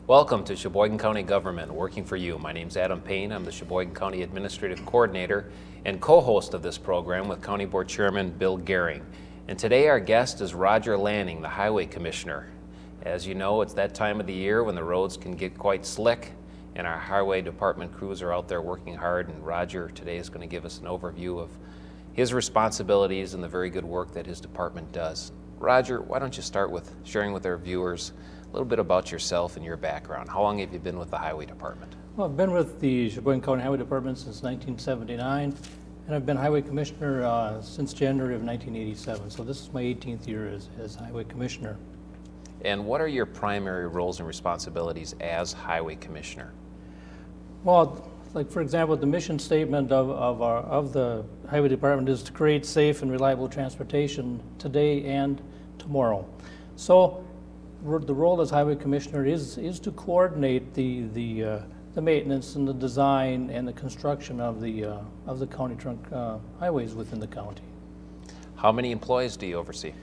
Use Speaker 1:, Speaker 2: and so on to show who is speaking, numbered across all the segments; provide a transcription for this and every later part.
Speaker 1: Welcome to Sheboygan County Government, working for you. My name's Adam Payne. I'm the Sheboygan County Administrative Coordinator and co-host of this program with County Board Chairman Bill Gehring. And today our guest is Roger Lanning, the Highway Commissioner. As you know, it's that time of the year when the roads can get quite slick, and our Highway Department crews are out there working hard, and Roger today is going to give us an overview of his responsibilities and the very good work that his department does. Roger, why don't you start with sharing with our viewers a little bit about yourself and your background. How long have you been with the Highway Department?
Speaker 2: Well, I've been with the Sheboygan County Highway Department since 1979, and I've been Highway Commissioner since January of 1987. So this is my 18th year as Highway Commissioner.
Speaker 1: And what are your primary roles and responsibilities as Highway Commissioner?
Speaker 2: Well, like for example, the mission statement of the Highway Department is to create safe and reliable transportation today and tomorrow. So the role as Highway Commissioner is to coordinate the maintenance and the design and the construction of the county trunk highways within the county.
Speaker 1: How many employees do you oversee?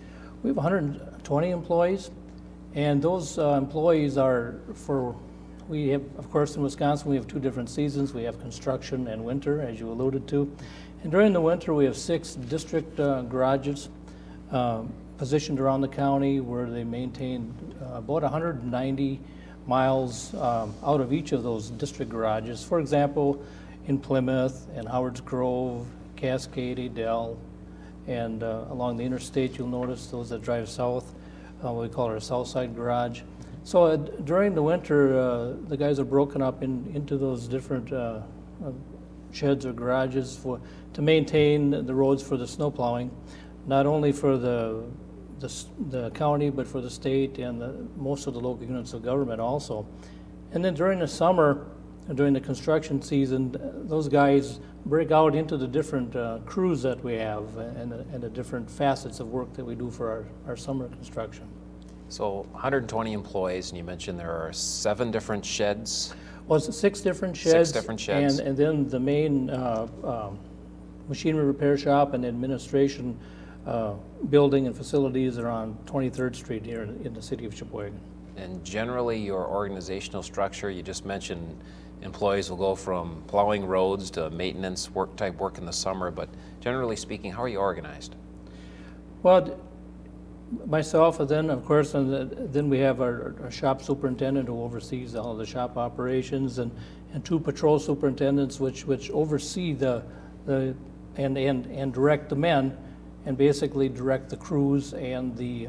Speaker 2: We have 120 employees, and those employees are we have, of course, in Wisconsin, we have two different seasons. We have construction and winter, as you alluded to. And during the winter, we have 6 district garages positioned around the county where they maintain about 190 miles out of each of those district garages. For example, in Plymouth and Howard's Grove, Cascade, Adel, and along the interstate, you'll notice those that drive south, we call it our South Side Garage. So during the winter, the guys are broken up into those different sheds or garages to maintain the roads for the snow plowing, not only for the county, but for the state and most of the local units of government also. And then during the summer, during the construction season, those guys break out into the different crews that we have and the different facets of work that we do for our summer construction.
Speaker 1: So 120 employees, and you mentioned there are 7 different sheds?
Speaker 2: Well, it's 6 different sheds.
Speaker 1: 6 different sheds.
Speaker 2: And then the main machinery repair shop and administration building and facilities are on 23rd Street here in the city of Sheboygan.
Speaker 1: And generally your organizational structure, you just mentioned employees will go from plowing roads to maintenance type work in the summer, but generally speaking, how are you organized?
Speaker 2: Well, myself, and then of course, then we have our shop superintendent who oversees all of the shop operations, and 2 patrol superintendents which oversee and direct the men, and basically direct the crews and the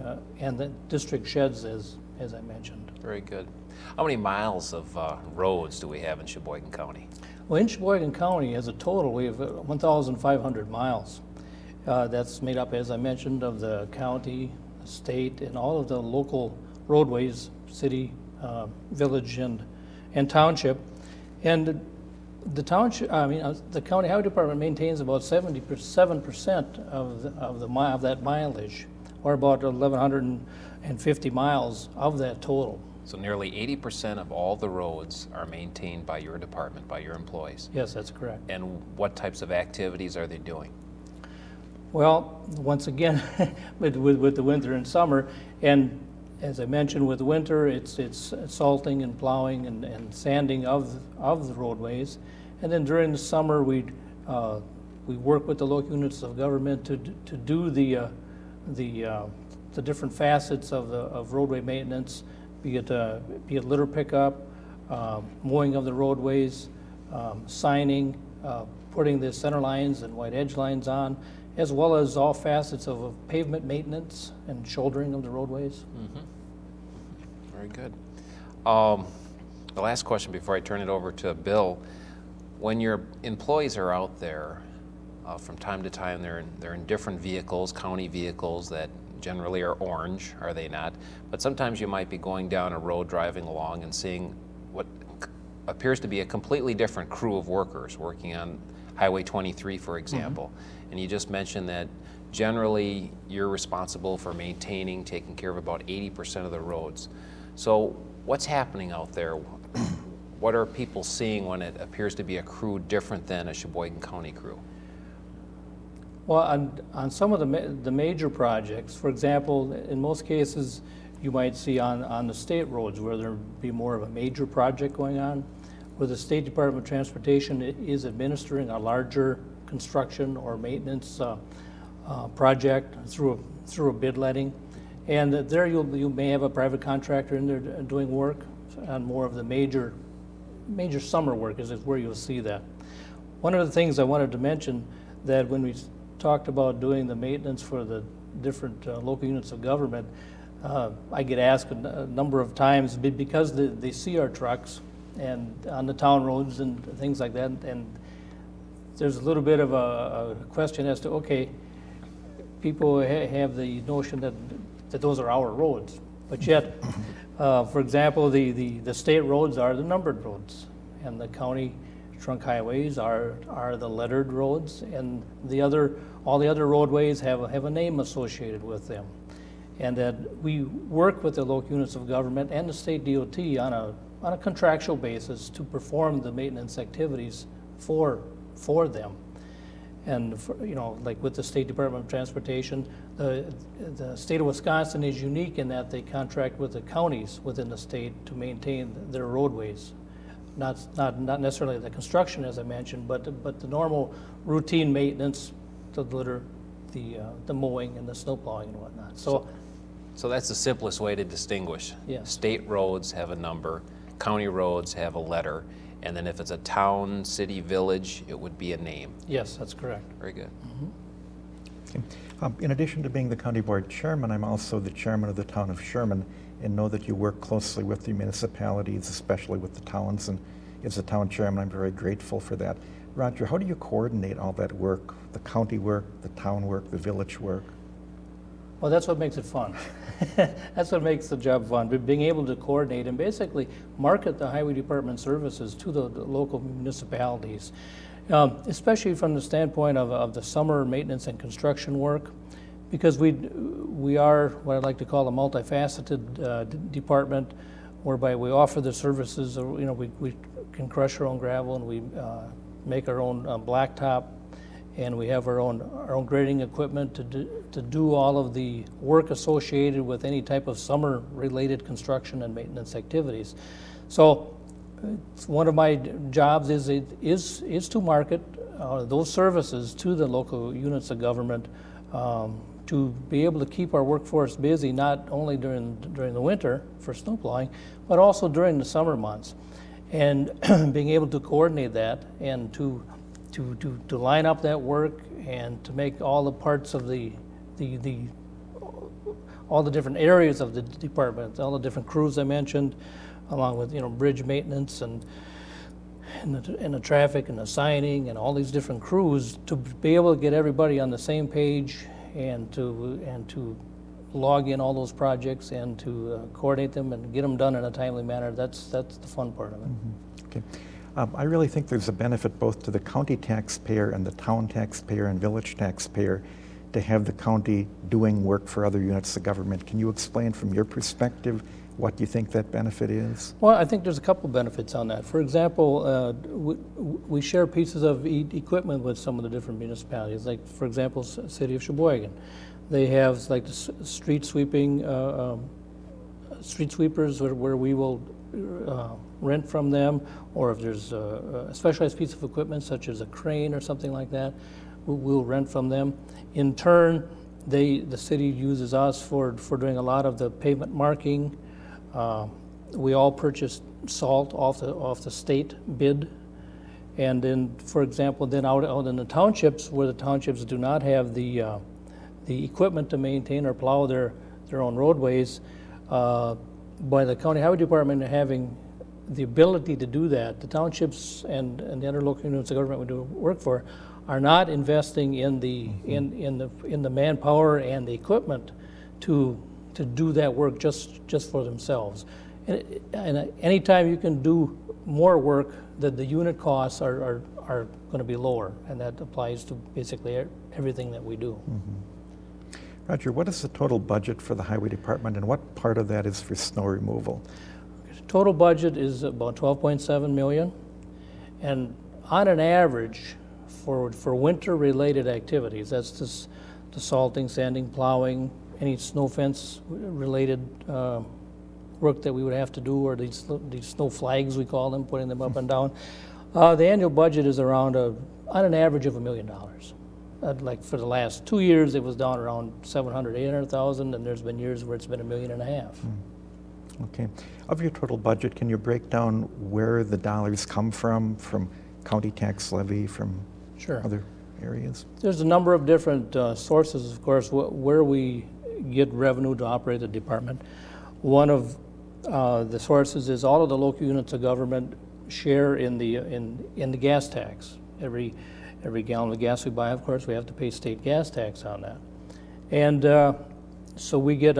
Speaker 2: district sheds as I mentioned.
Speaker 1: Very good. How many miles of roads do we have in Sheboygan County?
Speaker 2: Well, in Sheboygan County, as a total, we have 1,500 miles. That's made up, as I mentioned, of the county, the state, and all of the local roadways, city, village, and township. And the township, the county highway department maintains about 77% of that mileage, or about 1,150 miles of that total.
Speaker 1: So nearly 80% of all the roads are maintained by your department, by your employees.
Speaker 2: Yes, that's correct.
Speaker 1: And what types of activities are they doing?
Speaker 2: Well, once again, with the winter and summer, and as I mentioned, with winter, it's salting and plowing and sanding of the roadways, and then during the summer, we work with the local units of government to do the different facets of roadway maintenance, be it litter pickup, mowing of the roadways, signing, putting the center lines and white edge lines on, as well as all facets of pavement maintenance and shouldering of the roadways.
Speaker 1: Mm-hmm. Very good. The last question before I turn it over to Bill, when your employees are out there, from time to time they're in different vehicles, county vehicles that generally are orange, are they not? But sometimes you might be going down a road, driving along, and seeing what appears to be a completely different crew of workers working on Highway 23, for example. Mm-hmm. And you just mentioned that generally you're responsible for maintaining, taking care of about 80% of the roads. So what's happening out there? What are people seeing when it appears to be a crew different than a Sheboygan County crew?
Speaker 2: Well, on some of the major projects, for example, in most cases, you might see on the state roads where there be more of a major project going on, where the State Department of Transportation is administering a larger construction or maintenance project through a bid letting. And there you may have a private contractor in there doing work on more of the major summer work is where you'll see that. One of the things I wanted to mention that when we talked about doing the maintenance for the different local units of government, I get asked a number of times because they see our trucks and on the town roads and things like that, and there's a little bit of a question as to, okay, people have the notion that those are our roads, but yet, for example, the state roads are the numbered roads, and the county trunk highways are the lettered roads, and all the other roadways have a name associated with them, and that we work with the local units of government and the state DOT on a contractual basis to perform the maintenance activities for them. And like with the State Department of Transportation, the state of Wisconsin is unique in that they contract with the counties within the state to maintain their roadways. Not necessarily the construction, as I mentioned, but the normal routine maintenance, the litter, the mowing and the snow plowing and whatnot.
Speaker 1: So that's the simplest way to distinguish.
Speaker 2: Yes.
Speaker 1: State roads have a number, county roads have a letter, and then if it's a town, city, village, it would be a name.
Speaker 2: Yes, that's correct.
Speaker 1: Very good.
Speaker 3: Okay. In addition to being the county board chairman, I'm also the chairman of the town of Sherman, and know that you work closely with the municipalities, especially with the towns, and as the town chairman, I'm very grateful for that. Roger, how do you coordinate all that work, the county work, the town work, the village work?
Speaker 2: Well, that's what makes it fun. That's what makes the job fun, being able to coordinate and basically market the highway department services to the local municipalities, especially from the standpoint of the summer maintenance and construction work, because we are what I'd like to call a multifaceted department, whereby we offer the services. We can crush our own gravel, and we make our own blacktop, and we have our own grading equipment to do all of the work associated with any type of summer-related construction and maintenance activities. So, one of my jobs is to market those services to the local units of government, to be able to keep our workforce busy not only during the winter for snow plowing, but also during the summer months, and being able to coordinate that and to line up that work and to make all the parts of all the different areas of the department, all the different crews I mentioned, along with bridge maintenance and the traffic and the signing and all these different crews, to be able to get everybody on the same page and to log in all those projects and to coordinate them and get them done in a timely manner. That's the fun part of it.
Speaker 3: Mm-hmm. Okay. I really think there's a benefit both to the county taxpayer and the town taxpayer and village taxpayer to have the county doing work for other units of government. Can you explain from your perspective what you think that benefit is?
Speaker 2: Well, I think there's a couple benefits on that. For example, we share pieces of equipment with some of the different municipalities. Like, for example, City of Sheboygan. They have like the street sweepers where we will rent from them, or if there's a specialized piece of equipment such as a crane or something like that, we'll rent from them. In turn, the city uses us for doing a lot of the pavement marking. We all purchase salt off the state bid, and then, for example, then out in the townships where the townships do not have the equipment to maintain or plow their own roadways, by the county highway department having the ability to do that, the townships and the other local units of government we do work for are not investing in the manpower and the equipment to do that work just for themselves. And anytime you can do more work, the unit costs are going to be lower, and that applies to basically everything that we do.
Speaker 3: Mm-hmm. Roger, what is the total budget for the highway department, and what part of that is for snow removal?
Speaker 2: Total budget is about $12.7 million, and on an average, for winter-related activities, that's the salting, sanding, plowing, any snow fence related work that we would have to do, or these snow flags, we call them, putting them up and down. The annual budget is around, on an average of $1 million. Like for the last 2 years, it was down around 700, 800,000, and there's been years where it's been $1.5 million.
Speaker 3: Okay. Of your total budget, can you break down where the dollars come from county tax levy, from
Speaker 2: Sure.
Speaker 3: other areas?
Speaker 2: There's a number of different sources, of course, where we get revenue to operate the department. One of the sources is all of the local units of government share in the gas tax. Every gallon of gas we buy, of course, we have to pay state gas tax on that. And so we get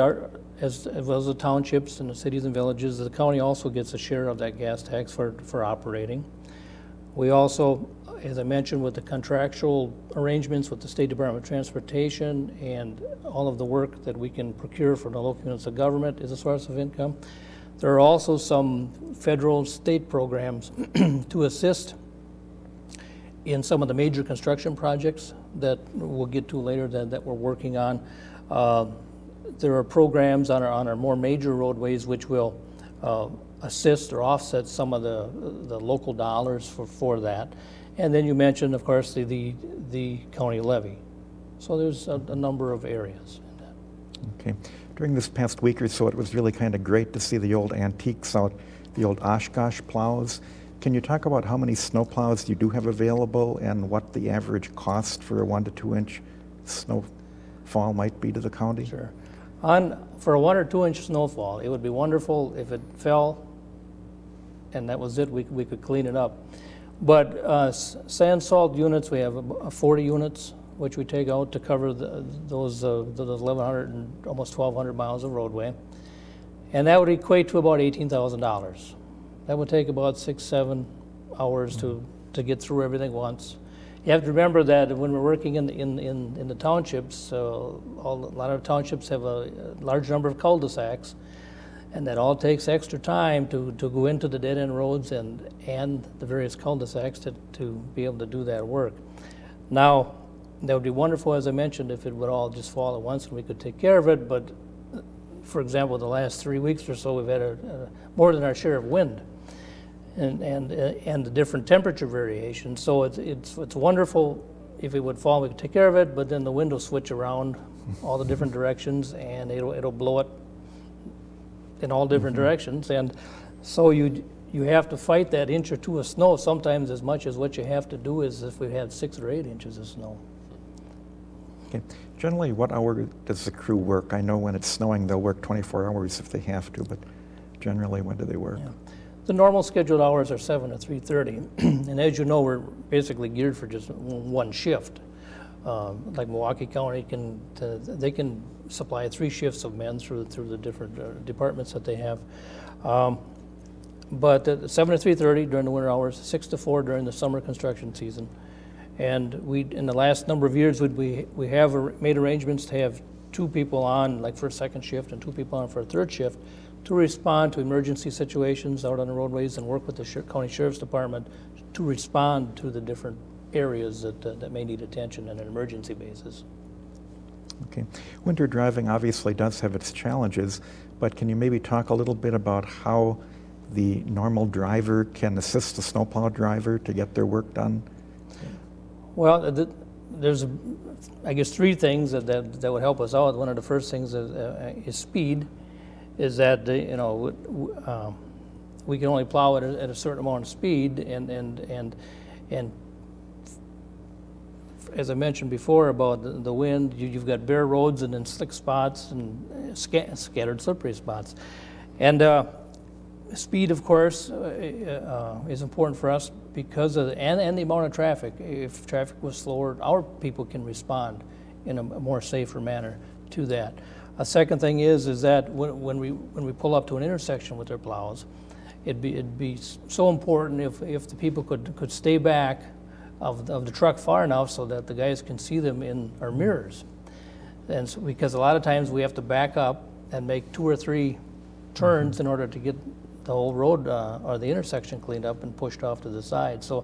Speaker 2: as well as the townships and the cities and villages, the county also gets a share of that gas tax for operating. We also, as I mentioned, with the contractual arrangements with the State Department of Transportation and all of the work that we can procure from the local units of government is a source of income. There are also some federal and state programs to assist in some of the major construction projects that we'll get to later that we're working on. There are programs on our more major roadways which will assist or offset some of the local dollars for that. And then you mentioned, of course, the county levy. So there's a number of areas in that.
Speaker 3: Okay. During this past week or so, it was really kind of great to see the old antiques out, the old Oshkosh plows. Can you talk about how many snow plows you do have available and what the average cost for a 1 to 2 inch snowfall might be to the county?
Speaker 2: Sure. For a 1 or 2 inch snowfall, it would be wonderful if it fell and that was it, we could clean it up. But sand salt units, we have 40 units, which we take out to cover those 1,100 and almost 1,200 miles of roadway. And that would equate to about $18,000. That would take about 6-7 hours to get through everything once. You have to remember that when we're working in the townships, a lot of townships have a large number of cul-de-sacs, and that all takes extra time to go into the dead-end roads and the various cul-de-sacs to be able to do that work. Now, that would be wonderful, as I mentioned, if it would all just fall at once and we could take care of it, but for example, the last 3 weeks or so, we've had more than our share of wind and the different temperature variations. So it's wonderful if it would fall, we could take care of it, but then the wind will switch around all the different directions and it'll blow it in all different directions. And so you have to fight that inch or two of snow sometimes as much as what you have to do is if we had 6 or 8 inches of snow.
Speaker 3: Okay. Generally, what hour does the crew work? I know when it's snowing, they'll work 24 hours if they have to, but generally, when do they work?
Speaker 2: Yeah. The normal scheduled hours are 7 to 3:30, and as you know, we're basically geared for just one shift. Like Milwaukee County they can supply 3 shifts of men through the different departments that they have. But 7 to 3:30 during the winter hours, 6 to 4 during the summer construction season. And in the last number of years, we have made arrangements to have 2 people on, like for a second shift, and 2 people on for a third shift, to respond to emergency situations out on the roadways and work with the County Sheriff's Department to respond to the different areas that may need attention on an emergency basis.
Speaker 3: Okay. Winter driving obviously does have its challenges, but can you maybe talk a little bit about how the normal driver can assist the snowplow driver to get their work done?
Speaker 2: Well, there's, I guess, 3 things that would help us out. One of the first things is speed, is that we can only plow at a certain amount of speed, and as I mentioned before about the wind, you've got bare roads and then slick spots and scattered slippery spots. And speed, of course, is important for us because of and the amount of traffic. If traffic was slower, our people can respond in a more safer manner to that. A second thing is that when we pull up to an intersection with their plows, it'd be so important if the people could stay back of the truck far enough so that the guys can see them in our mirrors. And so, because a lot of times we have to back up and make 2 or 3 turns in order to get the whole road or the intersection cleaned up and pushed off to the side. So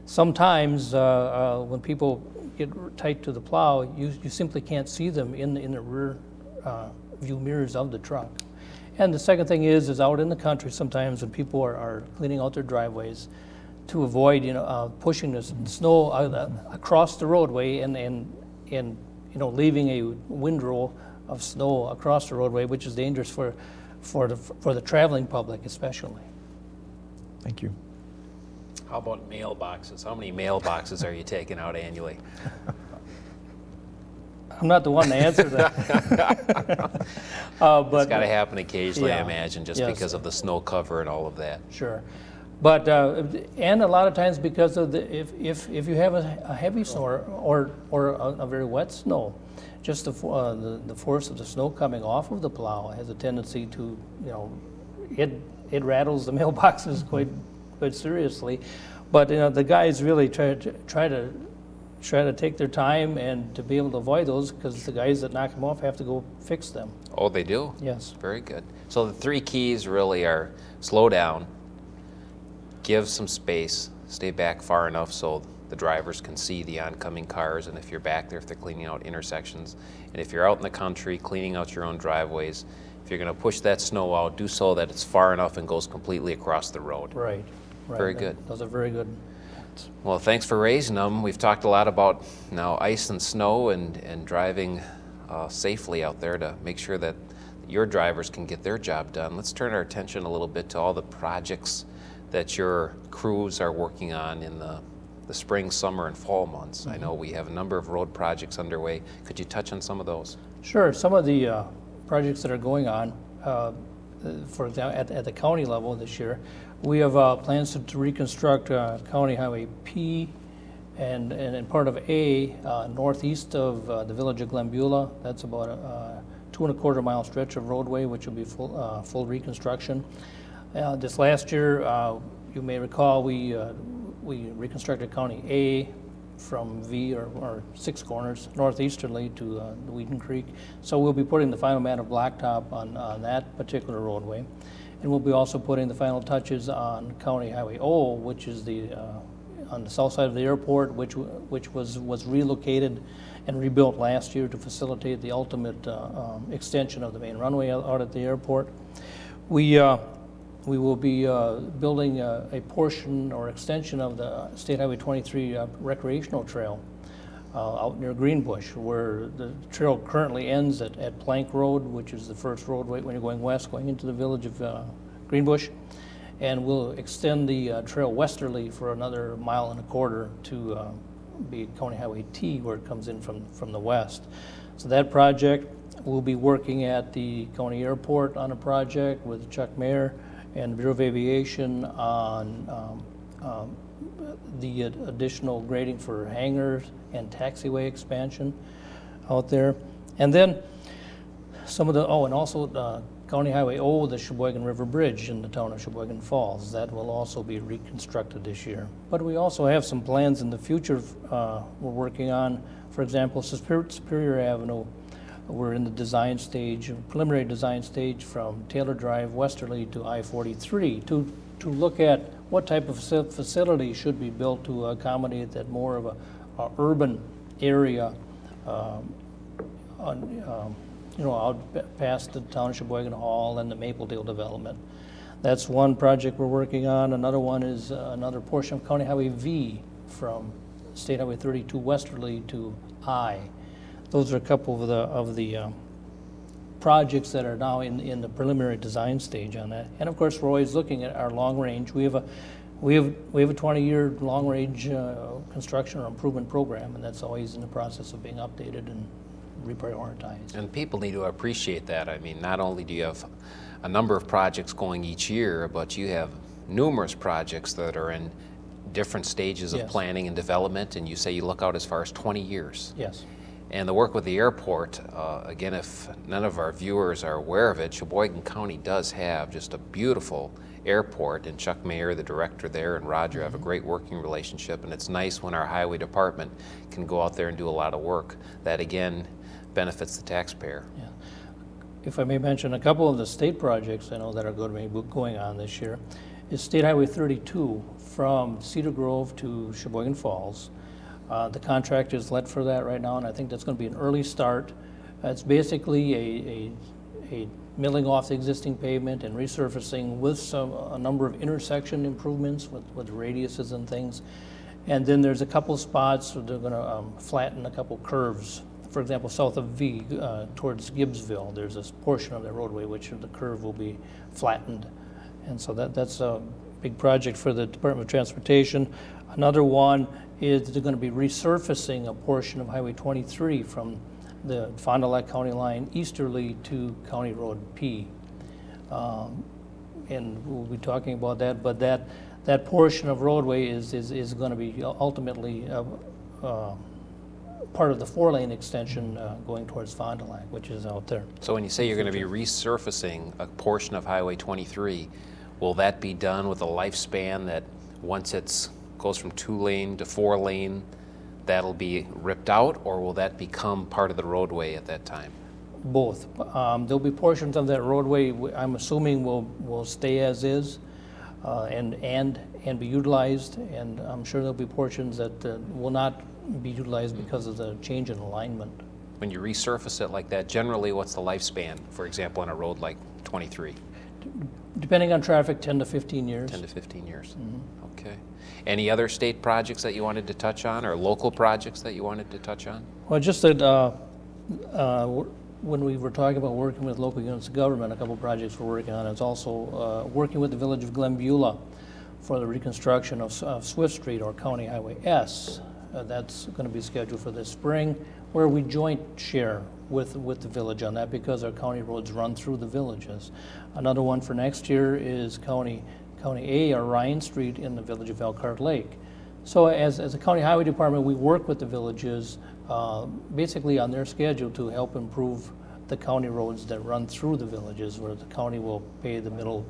Speaker 2: sometimes when people get tight to the plow, you simply can't see them in the rear view mirrors of the truck. And the second thing is out in the country sometimes when people are cleaning out their driveways, to avoid pushing the snow across the roadway and leaving a windrow of snow across the roadway, which is dangerous for the traveling public especially.
Speaker 3: Thank you.
Speaker 1: How about mailboxes? How many mailboxes are you taking out annually?
Speaker 2: I'm not the one to answer that.
Speaker 1: It's got to happen occasionally, I
Speaker 2: Yeah.
Speaker 1: imagine, just
Speaker 2: Yes.
Speaker 1: because of the snow cover and all of that.
Speaker 2: Sure. But, and a lot of times because of if you have a heavy snow or a very wet snow, just the force of the snow coming off of the plow has a tendency to, it rattles the mailboxes quite seriously. But, the guys really try to take their time and to be able to avoid those, because the guys that knock them off have to go fix them.
Speaker 1: Oh, they do?
Speaker 2: Yes.
Speaker 1: Very good. So the 3 keys really are slow down, give some space, stay back far enough so the drivers can see the oncoming cars, and if you're back there, if they're cleaning out intersections. And if you're out in the country cleaning out your own driveways, if you're going to push that snow out, do so that it's far enough and goes completely across the road.
Speaker 2: Right.
Speaker 1: Very good.
Speaker 2: Those are very good.
Speaker 1: Well, thanks for raising them. We've talked a lot about now ice and snow and driving safely out there to make sure that your drivers can get their job done. Let's turn our attention a little bit to all the projects that your crews are working on in the spring, summer, and fall months. I know we have a number of road projects underway. Could you touch on some of those?
Speaker 2: Sure. Some of the projects that are going on, for example, at the county level this year, we have plans to reconstruct County Highway P and part of A northeast of the village of Glenbeulah. That's about a 2¼ mile stretch of roadway, which will be full reconstruction. This last year, you may recall, we reconstructed County A from V or 6 corners northeasterly to the Wheaton Creek. So we'll be putting the final mat of blacktop on that particular roadway. And we'll be also putting the final touches on County Highway O, which is on the south side of the airport, which was relocated and rebuilt last year to facilitate the ultimate extension of the main runway out at the airport. We will be building a portion or extension of the State Highway 23 recreational trail out near Greenbush, where the trail currently ends at Plank Road, which is the first roadway when you're going west, going into the village of Greenbush. And we'll extend the trail westerly for another 1.25 miles to be County Highway T, where it comes in from the west. So that project, we'll be working at the county airport on a project with Chuck Mayer and the Bureau of Aviation on the additional grading for hangars and taxiway expansion out there. And then some of the, and also County Highway O, the Sheboygan River Bridge in the town of Sheboygan Falls. That will also be reconstructed this year. But we also have some plans in the future we're working on. For example, Superior Avenue, we're in the design stage, preliminary design stage from Taylor Drive westerly to I-43 to look at what type of facility should be built to accommodate that more of a urban area out past the town of Sheboygan Hall and the Mapledale development. That's one project we're working on. Another one is another portion of County Highway V from State Highway 32 westerly to I. Those are a couple of the projects that are now in the preliminary design stage on that. And of course, we're always looking at our long range. We have a 20-year long range construction or improvement program, and that's always in the process of being updated and reprioritized.
Speaker 1: And people need to appreciate that. I mean, not only do you have a number of projects going each year, but you have numerous projects that are in different stages of planning and development, and you say you look out as far as 20 years.
Speaker 2: Yes.
Speaker 1: And the work with the airport, again, if none of our viewers are aware of it, Sheboygan County does have just a beautiful airport, and Chuck Mayer, the director there, and Roger have a great working relationship, and it's nice when our highway department can go out there and do a lot of work that, again, benefits the taxpayer.
Speaker 2: Yeah. If I may mention a couple of the state projects I know that are going on this year is State Highway 32 from Cedar Grove to Sheboygan Falls. The contract is let for that right now, and I think that's going to be an early start. It's basically a milling off the existing pavement and resurfacing with a number of intersection improvements with radiuses and things. And then there's a couple spots where they're going to flatten a couple curves. For example, south of V towards Gibbsville, there's this portion of the roadway which the curve will be flattened. And so that's a big project for the Department of Transportation. Another one is they're going to be resurfacing a portion of Highway 23 from the Fond du Lac County line easterly to County Road P. And we'll be talking about that, but that portion of roadway is going to be ultimately part of the 4-lane extension going towards Fond du Lac, which is out there.
Speaker 1: So when you say you're going to be resurfacing a portion of Highway 23, will that be done with a lifespan that once it goes from 2-lane to 4-lane, that'll be ripped out, or will that become part of the roadway at that time?
Speaker 2: Both. There'll be portions of that roadway I'm assuming will stay as is and be utilized, and I'm sure there'll be portions that will not be utilized because of the change in alignment.
Speaker 1: When you resurface it like that, generally what's the lifespan, for example, on a road like 23?
Speaker 2: Depending on traffic, 10 to 15 years.
Speaker 1: 10 to 15 years. Okay. Any other state projects that you wanted to touch on, or local projects that you wanted to touch on?
Speaker 2: Well, just that when we were talking about working with local units of government, a couple projects we're working on is also working with the village of Glenbeulah for the reconstruction of Swift Street, or County Highway S. That's going to be scheduled for this spring, where we joint share with the village on that because our county roads run through the villages. Another one for next year is County A, or Ryan Street, in the village of Elkhart Lake. So as a county highway department, we work with the villages basically on their schedule to help improve the county roads that run through the villages, where the county will pay the middle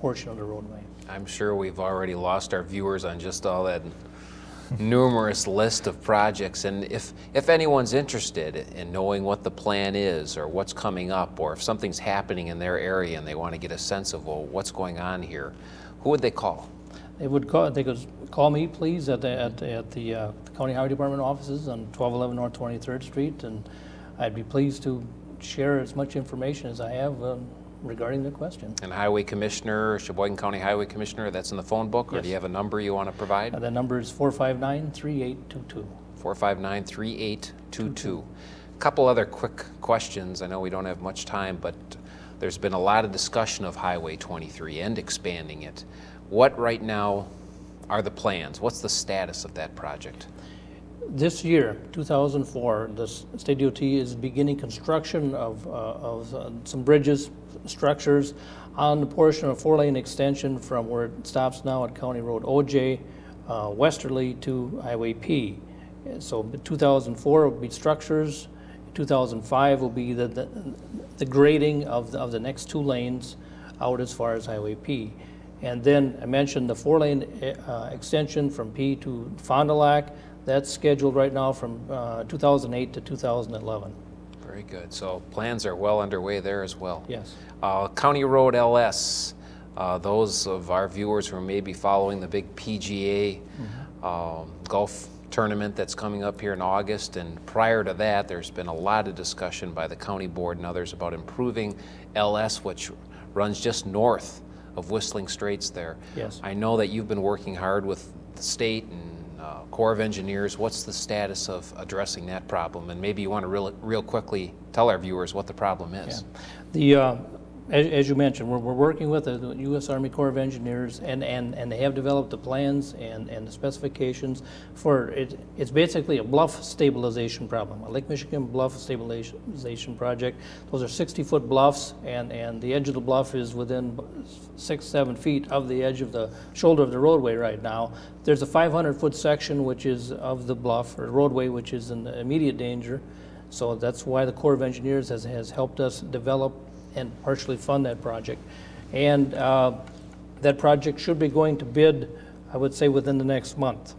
Speaker 2: portion of the roadway.
Speaker 1: I'm sure we've already lost our viewers on just all that numerous list of projects, and if anyone's interested in knowing what the plan is or what's coming up, or if something's happening in their area and they want to get a sense of, well, what's going on here, who would they call?
Speaker 2: They could call me, please, at the County Highway Department offices on 1211 North 23rd Street, and I'd be pleased to share as much information as I have regarding the question.
Speaker 1: And Highway Commissioner, Sheboygan County Highway Commissioner, that's in the phone book, or
Speaker 2: Yes.
Speaker 1: do you have a number you want to provide?
Speaker 2: The number is 459-3822.
Speaker 1: 459-3822. A couple other quick questions. I know we don't have much time, but there's been a lot of discussion of Highway 23 and expanding it. What right now are the plans? What's the status of that project?
Speaker 2: This year, 2004, the State DOT is beginning construction of some bridges, structures on the portion of 4-lane extension from where it stops now at County Road OJ westerly to Highway P. So 2004 will be structures. 2005 will be the grading of the next 2 lanes out as far as Highway P. And then I mentioned the 4-lane extension from P to Fond du Lac. That's scheduled right now from 2008 to 2011.
Speaker 1: Very good. So plans are well underway there as well.
Speaker 2: Yes.
Speaker 1: County Road LS, those of our viewers who may be following the big PGA golf tournament that's coming up here in August, and prior to that, there's been a lot of discussion by the county board and others about improving LS, which runs just north of Whistling Straits there.
Speaker 2: Yes.
Speaker 1: I know that you've been working hard with the state and Corps of Engineers. What's the status of addressing that problem? And maybe you want to real quickly tell our viewers what the problem is.
Speaker 2: Yeah. As you mentioned, we're working with the U.S. Army Corps of Engineers, and they have developed the plans and the specifications for it. It's basically a bluff stabilization problem, a Lake Michigan bluff stabilization project. Those are 60-foot bluffs, and the edge of the bluff is within 6-7 feet of the edge of the shoulder of the roadway right now. There's a 500-foot section which is of the bluff or roadway which is in immediate danger. So that's why the Corps of Engineers has helped us develop and partially fund that project. And that project should be going to bid, I would say, within the next month.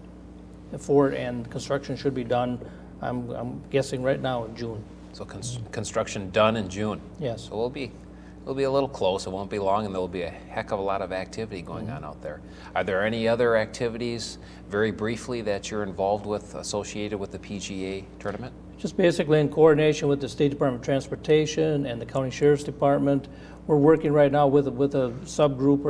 Speaker 2: And construction should be done, I'm guessing right now, in June.
Speaker 1: So construction done in June.
Speaker 2: Yes.
Speaker 1: So we'll be It'll be a little close, it won't be long, and there'll be a heck of a lot of activity going on out there. Are there any other activities, very briefly, that you're involved with associated with the PGA tournament?
Speaker 2: Just basically in coordination with the State Department of Transportation and the County Sheriff's Department. We're working right now with a subgroup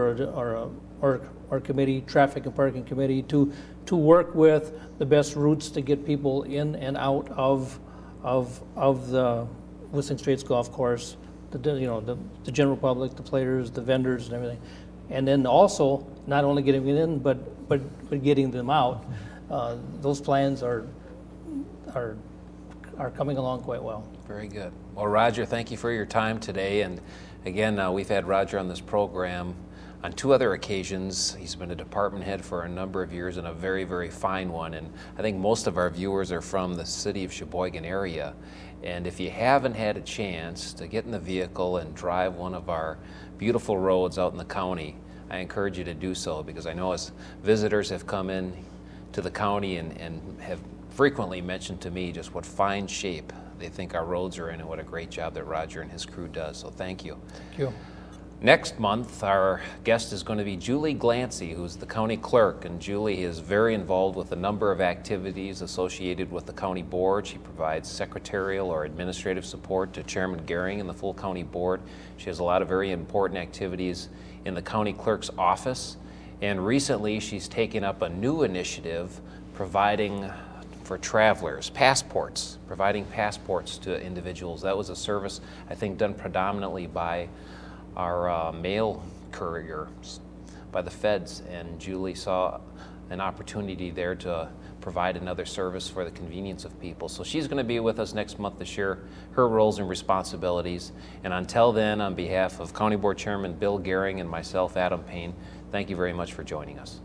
Speaker 2: or committee, traffic and parking committee, to work with the best routes to get people in and out of the Whistling Straits Golf Course, the general public, the players, the vendors, and everything. And then also not only getting them in, but getting them out. Those plans are coming along quite well.
Speaker 1: Very good. Well, Roger, thank you for your time today. And again, we've had Roger on this program on 2 other occasions. He's been a department head for a number of years and a very, very fine one. And I think most of our viewers are from the city of Sheboygan area. And if you haven't had a chance to get in the vehicle and drive one of our beautiful roads out in the county, I encourage you to do so, because I know as visitors have come in to the county and have frequently mentioned to me just what fine shape they think our roads are in and what a great job that Roger and his crew does. So thank you.
Speaker 2: Thank you.
Speaker 1: Next month, our guest is going to be Julie Glancy, who's the county clerk, and Julie is very involved with a number of activities associated with the county board. She provides secretarial or administrative support to Chairman Gehring and the full county board. She has a lot of very important activities in the county clerk's office, and recently she's taken up a new initiative providing for travelers, providing passports to individuals. That was a service, I think, done predominantly by our mail couriers, by the feds, and Julie saw an opportunity there to provide another service for the convenience of people. So she's going to be with us next month to share her roles and responsibilities. And until then, on behalf of County Board Chairman Bill Gehring and myself, Adam Payne, thank you very much for joining us.